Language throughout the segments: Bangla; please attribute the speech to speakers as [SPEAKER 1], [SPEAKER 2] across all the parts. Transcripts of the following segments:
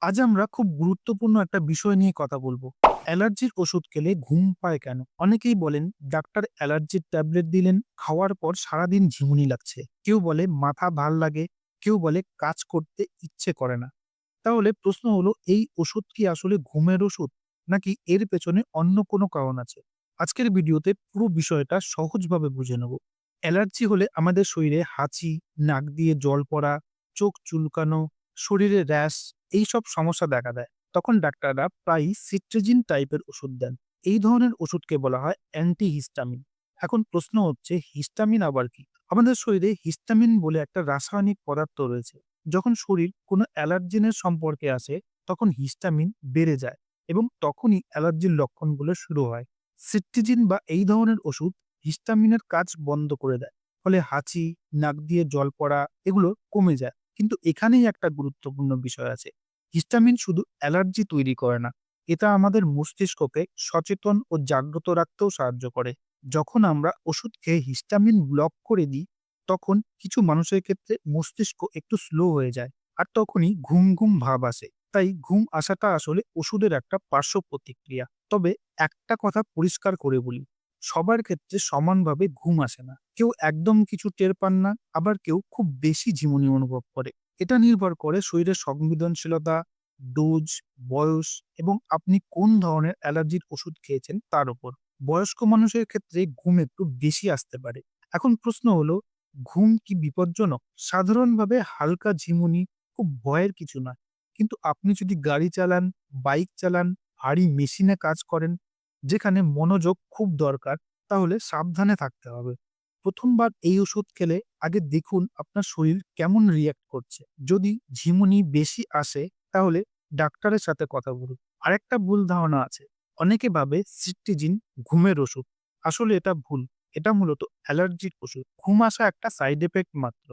[SPEAKER 1] আজ আমরা খুব গুরুত্বপূর্ণ একটা বিষয় নিয়ে কথা বলবো। অ্যালার্জির ওষুধ খেলে ঘুম পায় কেন? অনেকেই বলেন ডাক্তার অ্যালার্জির ট্যাবলেট দিলেন, খাওয়ার পর সারাদিন ঝিমুনি লাগছে। কেউ বলে মাথা ভাল লাগে, কেউ বলে কাজ করতে ইচ্ছে করে না। তাহলে প্রশ্ন হলো এই ওষুধ কি আসলে ঘুমের ওষুধ? নাকি এর পেছনে অন্য কোনো কারণ আছে? আজকের ভিডিওতে পুরো বিষয়টা সহজভাবে বুঝে নেব। অ্যালার্জি হলে আমাদের শরীরে হাঁচি, নাক দিয়ে জল পড়া, চোখ চুলকানো, শরীরে র্যাশ এইসব সমস্যা দেখা দেয়। তখন ডাক্তাররা প্রায়ই সিট্রিজিন টাইপের ওষুধ দেন। এই ধরনের ওষুধকে বলা হয় অ্যান্টিহিস্টামিন। এখন প্রশ্ন হচ্ছে হিস্টামিন আবার কি? আমাদের শরীরে হিস্টামিন বলে একটা রাসায়নিক পদার্থ রয়েছে। যখন শরীর কোনো অ্যালার্জেনের সম্পর্কে আসে, তখন হিস্টামিন বেড়ে যায় এবং তখনই অ্যালার্জির লক্ষণগুলো শুরু হয়। সিট্রিজিন বা এই ধরনের ওষুধ হিস্টামিনের কাজ বন্ধ করে দেয়। ফলে হাঁচি, নাক দিয়ে জল পড়া এগুলো কমে যায়। কিন্তু এখানেই একটা গুরুত্বপূর্ণ বিষয় আছে। হিস্টামিন শুধু অ্যালার্জি তৈরি করে না, এটা আমাদের মস্তিষ্ককে সচেতন ও জাগ্রত রাখতেও সাহায্য করে। যখন আমরা ওষুধ খেয়ে হিস্টামিন ব্লক করে দিই, তখন কিছু মানুষের ক্ষেত্রে মস্তিষ্ক একটু স্লো হয়ে যায় আর তখনই ঘুম ঘুম ভাব আসে। তাই ঘুম আসাটা আসলে ওষুধের একটা পার্শ্ব প্রতিক্রিয়া। তবে একটা কথা পরিষ্কার করে বলি, সবার ক্ষেত্রে সমানভাবে ঘুম আসে না। কেউ একদম কিছু টের পান না, আবার কেউ খুব বেশি ঝিমুনি অনুভব করে। এটা নির্ভর করে শরীরের সংবেদনশীলতা, ডোজ, বয়স এবং আপনি কোন ধরনের অ্যালার্জির ওষুধ খেয়েছেন তার উপর। বয়স্ক মানুষের ক্ষেত্রে ঘুম একটু বেশি আসতে পারে। এখন প্রশ্ন হলো, ঘুম কি বিপজ্জনক? সাধারণভাবে হালকা ঝিমুনি খুব ভয়ের কিছু নয়। কিন্তু আপনি যদি গাড়ি চালান, বাইক চালান, ভারী মেশিনে কাজ করেন, যেখানে মনোযোগ খুব দরকার, তাহলে সাবধানে থাকতে হবে। ১ম বার এই ওষুধ খেলে আগে দেখুন আপনার শরীর কেমন রিঅ্যাক্ট করছে। যদি ঝিমুনি বেশি আসে, তাহলে ডাক্তারের সাথে কথা বলুন। আরেকটা ভুল ধারণা আছে। অনেকে ভাবে সিট্রিজিন ঘুমের ওষুধ। আসলে এটা ভুল। এটা মূলত অ্যালার্জির ওষুধ। ঘুম আসা একটা সাইড ইফেক্ট মাত্র।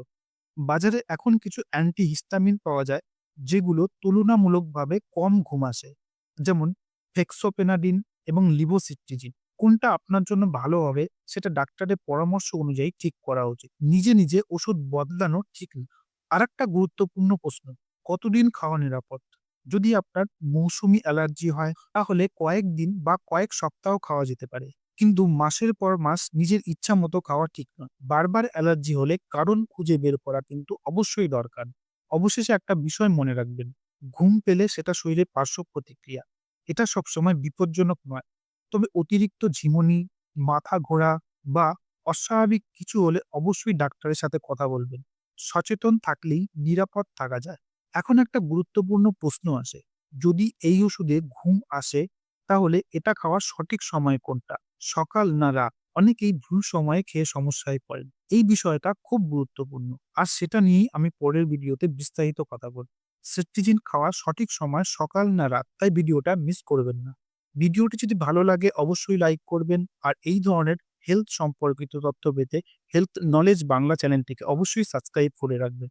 [SPEAKER 1] বাজারে এখন কিছু অ্যান্টিহিস্টামিন পাওয়া যায়, যেগুলো তুলনামূলকভাবে কম ঘুম আসে। যেমন ফেক্সোপেনাডিন এবং লিভোসিট্রিজিন। কোনটা আপনার জন্য ভালো হবে সেটা ডাক্তারের পরামর্শ অনুযায়ী ঠিক করা উচিত। নিজে, নিজে ওষুধ বদলানো ঠিক না। আরেকটা গুরুত্বপূর্ণ প্রশ্ন, কতদিন খাওয়া নিরাপদ? যদি আপনার মৌসুমি অ্যালার্জি হয়, তাহলে কয়েকদিন বা কয়েক সপ্তাহ খাওয়া যেতে পারে। কিন্তু মাসের পর মাস নিজের ইচ্ছা মতো খাওয়া ঠিক নয়। বারবার অ্যালার্জি হলে কারণ খুঁজে বের করা কিন্তু অবশ্যই দরকার। অবশেষে একটা বিষয় মনে রাখবেন, ঘুম পেলে সেটা শরীরের পার্শ্ব প্রতিক্রিয়া। এটা সবসময় বিপজ্জনক নয়। তবে অতিরিক্ত ঝিমুনি, মাথা ঘোরা বা অস্বাভাবিক কিছু হলে অবশ্যই ডাক্তারের সাথে কথা বলবেন। সচেতন থাকলেই নিরাপদ থাকা যায়। এখন একটা গুরুত্বপূর্ণ প্রশ্ন আসে, যদি এই ওষুধে ঘুম আসে, তাহলে এটা খাওয়ার সঠিক সময় কোনটা? সকাল না রাত? অনেকেই ভুল সময়ে খেয়ে সমস্যায় পড়েন। এই বিষয়টা খুব গুরুত্বপূর্ণ। আর সেটা নিয়েই আমি পরের ভিডিওতে বিস্তারিত কথা বলব। সিট্রিজিন খাওয়ার সঠিক সময় সকাল না রাত? তাই ভিডিওটা মিস করবেন না। ভিডিওটি যদি ভালো লাগে অবশ্যই লাইক করবেন আর এই ধরনের হেলথ সম্পর্কিত তথ্য পেতে হেলথ নলেজ বাংলা চ্যানেলটিকে অবশ্যই সাবস্ক্রাইব করে রাখবেন।